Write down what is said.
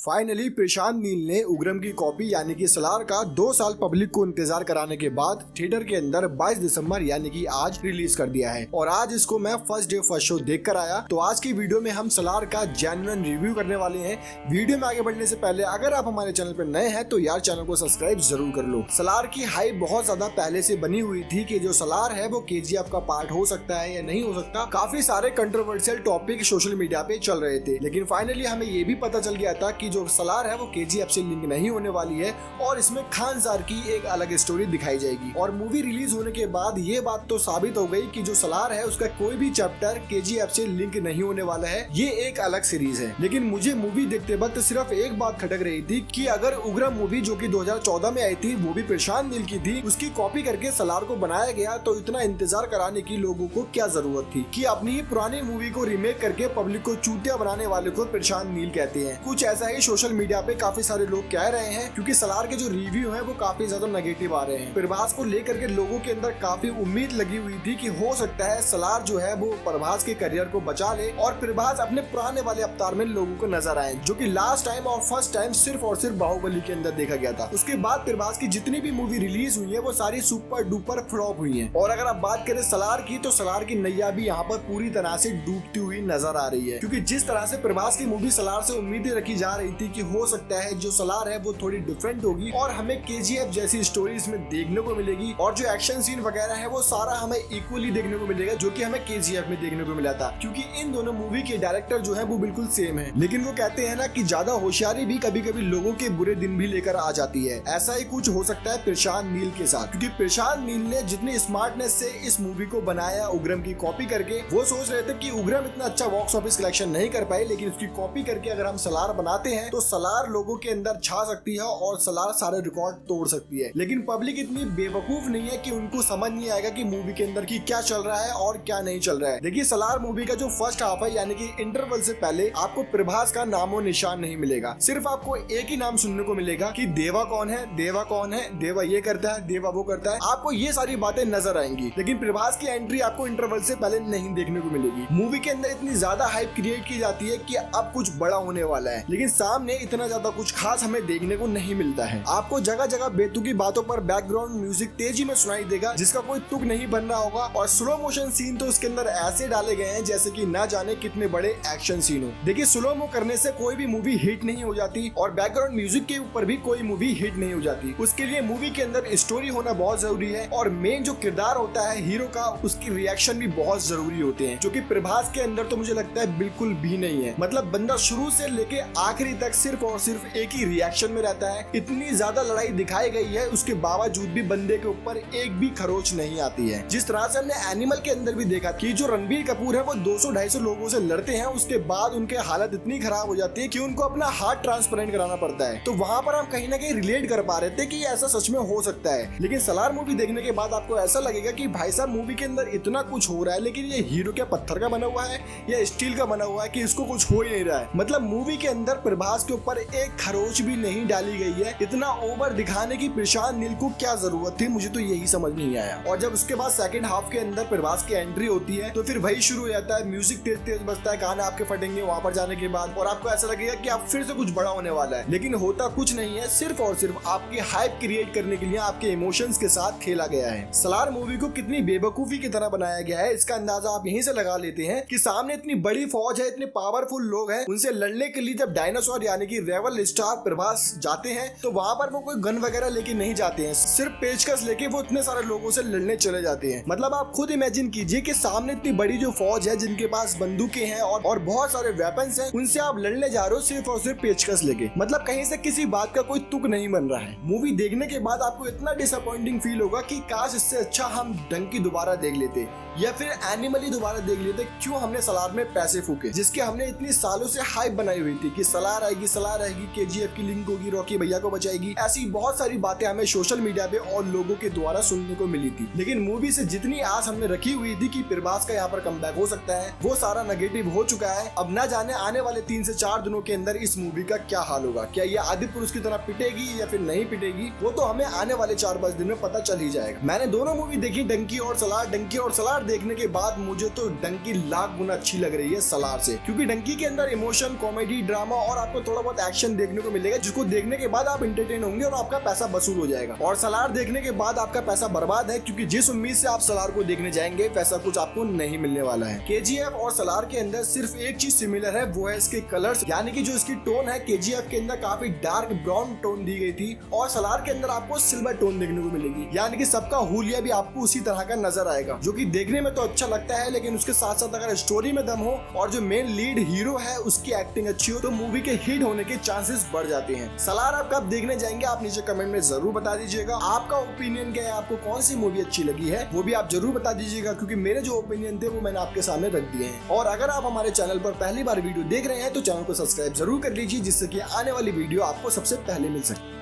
Finally Prashanth Neel ने उग्रम की copy यानी कि सलार का 2 साल पब्लिक को इंतजार कराने के बाद थिएटर के अंदर 22 दिसंबर यानी कि आज रिलीज कर दिया है और आज इसको मैं फर्स्ट डे फर्स्ट शो देख कर आया। तो आज की वीडियो में हम सलार का जेन्युइन रिव्यू करने वाले हैं। वीडियो में आगे बढ़ने से पहले अगर आप हमारे चैनल पर नए हैं तो यार चैनल को सब्सक्राइब जरूर कर लो। सलार की हाइप बहुत ज्यादा पहले से बनी हुई थी कि जो सलार है वो KGF का पार्ट हो सकता है या नहीं हो सकता। काफी सारे कंट्रोवर्शियल टॉपिक सोशल मीडिया पे चल रहे थे, लेकिन फाइनली हमें ये भी पता चल गया था कि जो सलार है वो KGF से लिंक नहीं होने वाली है और इसमें खान सर की एक अलग स्टोरी दिखाई जाएगी। और मूवी रिलीज होने के बाद ये बात तो साबित हो गई कि जो सलार है उसका कोई भी चैप्टर KGF से लिंक नहीं होने वाला है, ये एक अलग सीरीज है। लेकिन मुझे मूवी देखते वक्त सिर्फ एक बात खटक रही थी कि अगर उग्रम मूवी जो कि 2014 में आई थी वो भी प्रशांत नील की थी, उसकी कॉपी करके सलार को बनाया गया तो इतना इंतजार कराने की लोगों को क्या जरूरत थी कि अपनी ही पुरानी मूवी को रीमेक करके पब्लिक को चूतिया बनाने वाले को प्रशांत नील कहते हैं। कुछ ऐसा ही सोशल मीडिया पे काफी सारे लोग कह रहे हैं क्योंकि सलार के जो रिव्यू है वो काफी ज्यादा नेगेटिव आ रहे हैं। प्रभास को लेकर के लोगों के अंदर काफी उम्मीद लगी हुई थी कि हो सकता है सलार जो है वो प्रभास के करियर को बचा ले और प्रभास अपने पुराने वाले अवतार में लोगों को नजर आए, जो कि लास्ट टाइम और फर्स्ट टाइम सिर्फ और सिर्फ बाहुबली के अंदर देखा गया था। उसके बाद प्रभास की जितनी भी मूवी रिलीज हुई है वो सारी सुपर डुपर फ्लॉप हुई है। और अगर आप बात करें सलार की तो सलार की नैया भी यहाँ पर पूरी तरह से डूबती हुई नजर आ रही है, क्योंकि जिस तरह से प्रभास की मूवी सलार से उम्मीदें रखी जा रही थी कि हो सकता है जो सलार है वो थोड़ी डिफरेंट होगी और हमें KGF जैसी स्टोरी इसमें देखने को मिलेगी और जो एक्शन सीन वगैरह है वो सारा हमें इक्वली देखने को मिलेगा जो कि हमें KGF में देखने को मिला था, क्योंकि इन दोनों मूवी के डायरेक्टर जो है वो बिल्कुल सेम है। लेकिन वो कहते हैं ना कि ज्यादा होशियारी भी कभी कभी लोगों के बुरे दिन भी लेकर आ जाती है। ऐसा ही कुछ हो सकता है प्रशांत नील के साथ, क्योंकि प्रशांत नील ने जितनी स्मार्टनेस से इस मूवी को बनाया उग्रम की कॉपी करके, वो सोच रहे थे कि उग्रम इतना अच्छा बॉक्स ऑफिस कलेक्शन नहीं कर पाए, लेकिन उसकी कॉपी करके अगर हम सलार बनाते हैं तो सलार लोगों के अंदर छा सकती है और सलार सारे रिकॉर्ड तोड़ सकती है। लेकिन पब्लिक इतनी बेवकूफ नहीं है कि उनको समझ नहीं आएगा कि मूवी के अंदर की क्या चल रहा है और क्या नहीं चल रहा है। देखिए सलार मूवी का जो फर्स्ट हाफ है यानी कि इंटरवल से पहले आपको प्रभास का नामो निशान नहीं मिलेगा, सिर्फ आपको एक ही नाम सुनने को मिलेगा कि देवा कौन है, देवा कौन है, देवा ये करता है, देवा वो करता है, आपको ये सारी बातें नजर आएंगी। लेकिन प्रभास की एंट्री आपको इंटरवल से पहले नहीं देखने को मिलेगी। मूवी के अंदर इतनी ज्यादा हाइप क्रिएट की जाती है कि अब कुछ बड़ा होने वाला है, लेकिन सामने इतना ज्यादा कुछ खास हमें देखने को नहीं मिलता है। आपको जगह जगह बेतुकी बातों पर बैकग्राउंड म्यूजिक तेजी में सुनाई देगा जिसका कोई तुक नहीं बन रहा होगा और स्लो मोशन सीन तो इसके अंदर ऐसे डाले गए हैं जैसे कि ना जाने कितने बड़े एक्शन सीन हो। देखिए स्लो मो करने से कोई भी मूवी हिट नहीं हो जाती और बैकग्राउंड म्यूजिक के ऊपर भी कोई मूवी हिट नहीं हो जाती। उसके लिए मूवी के अंदर स्टोरी होना बहुत जरूरी है और मेन जो किरदार होता है हीरो का उसकी रिएक्शन भी बहुत जरूरी होते हैं, जो कि प्रभास के अंदर तो मुझे लगता है बिल्कुल भी नहीं है। मतलब बंदा शुरू से लेके आखिरी तक सिर्फ और सिर्फ एक ही रिएक्शन में रहता है। इतनी ज्यादा लड़ाई दिखाई गई है उसके बावजूद भी बंदे के ऊपर एक भी खरोच नहीं आती है। जिस तरह से हमने एनिमल के अंदर भी देखा कि जो रणबीर कपूर है वो 200-250 लोगों से लड़ते हैं, उसके बाद उनके हालत इतनी खराब हो जाती है कि उनको अपना हार्ट ट्रांसप्लांट कराना पड़ता है। तो वहाँ पर हम कहीं ना कहीं रिलेट कर पा रहे थे कि ऐसा सच में हो सकता है। लेकिन सलार मूवी देखने के बाद आपको ऐसा लगेगा कि भाई साहब मूवी के अंदर इतना कुछ हो रहा है लेकिन ये हीरो क्या पत्थर का बना हुआ है या स्टील का बना हुआ है कि इसको कुछ हो ही नहीं रहा है। मतलब मूवी के अंदर प्रभास के ऊपर एक खरोच भी नहीं डाली गई है। इतना ओवर दिखाने की प्रशांत नील को क्या जरूरत थी, मुझे तो यही समझ नहीं आया। और जब उसके बाद सेकंड हाफ के अंदर प्रभास की एंट्री होती है तो फिर वही शुरू हो जाता है, म्यूजिक तेज तेज बजता है, गाने आपके फटेंगे वहां पर जाने के बाद और आपको ऐसा लगेगा कि आप फिर से कुछ बड़ा होने वाला है, लेकिन होता कुछ नहीं है। सिर्फ और सिर्फ आपकी हाइप क्रिएट करने के लिए आपके इमोशंस के साथ खेला गया है। सलार मूवी को कितनी बेवकूफी की तरह बनाया गया है इसका अंदाजा आप यहीं से लगा लेते हैं कि सामने इतनी बड़ी फौज है, इतने पावरफुल लोग हैं, उनसे लड़ने के लिए जब डायनासोर यानी कि रेवल स्टार प्रभास जाते हैं तो वहां पर वो कोई गन वगैरह लेके नहीं जाते हैं, सिर्फ पेचकस लेके वो इतने सारे लोगों से लड़ने चले जाते हैं। मतलब आप खुद इमेजिन कीजिए कि सामने इतनी बड़ी जो फौज है जिनके पास बंदूकें हैं और बहुत सारे वेपन्स हैं, उनसे आप लड़ने जा रहे हो सिर्फ और सिर्फ पेचकस लेके। मतलब कहीं से किसी बात का कोई तुक नहीं बन रहा है। मूवी देखने के बाद आपको इतना डिसअपॉइंटिंग फील होगा कि काश इससे अच्छा हम डंकी दोबारा देख लेते या फिर एनिमल ही दोबारा देख लेते। क्यों हमने सलार में पैसे फूके जिसके हमने इतनी सालों से हाइप बनाई हुई थी कि सलार आएगी, सलार आएगी, KGF की लिंक होगी, रॉकी भैया को बचाएगी, ऐसी बहुत सारी बातें हमें सोशल मीडिया पे और लोगों के द्वारा सुनने को मिली थी। लेकिन मूवी से जितनी आस हमने रखी हुई थी कि प्रभास का यहाँ पर कमबैक हो सकता है वो सारा नेगेटिव हो चुका है। अब ना जाने आने वाले 3 से 4 दिनों के अंदर इस मूवी का क्या हाल होगा, क्या ये आदित्य पुरुष की तरह पिटेगी या फिर नहीं पिटेगी, वो तो हमें आने वाले 4-5 दिन में पता चल ही जाएगा। मैंने दोनों मूवी देखी, डंकी और सलार। डंकी और सलार देखने के बाद मुझे तो डंकी लाख गुना अच्छी लग रही है सलार से, क्योंकि डंकी के अंदर इमोशन, कॉमेडी, ड्रामा और आप आपको थोड़ा बहुत एक्शन देखने को मिलेगा, जिसको देखने के बाद आप एंटरटेन होंगे और आपका पैसा वसूल हो जाएगा। और सलार देखने के बाद आपका पैसा बर्बाद है, क्योंकि जिस उम्मीद से आप सलार को देखने जाएंगे वैसा कुछ आपको नहीं मिलने वाला है। केजीएफ और सलार के अंदर सिर्फ एक चीज सिमिलर है, वो है इसके कलर्स, यानी कि जो इसकी टोन है केजीएफ के अंदर काफी डार्क ब्राउन टोन दी गई थी और सलार के अंदर आपको सिल्वर टोन देखने को मिलेगी, यानी कि सबका हुलिया भी आपको उसी तरह का नजर आएगा, जो कि देखने में तो अच्छा लगता है, लेकिन उसके साथ साथ अगर स्टोरी में दम हो और जो मेन लीड हीरो है उसकी एक्टिंग अच्छी हो तो मूवी के हिट होने के चांसेस बढ़ जाते हैं। सलार आप कब देखने जाएंगे आप नीचे कमेंट में जरूर बता दीजिएगा। आपका ओपिनियन क्या है, आपको कौन सी मूवी अच्छी लगी है वो भी आप जरूर बता दीजिएगा, क्योंकि मेरे जो ओपिनियन थे वो मैंने आपके सामने रख दिए हैं। और अगर आप हमारे चैनल पर पहली बार वीडियो देख रहे हैं तो चैनल को सब्सक्राइब जरूर कर लीजिए, जिससे कि आने वाली वीडियो आपको सबसे पहले मिल सके।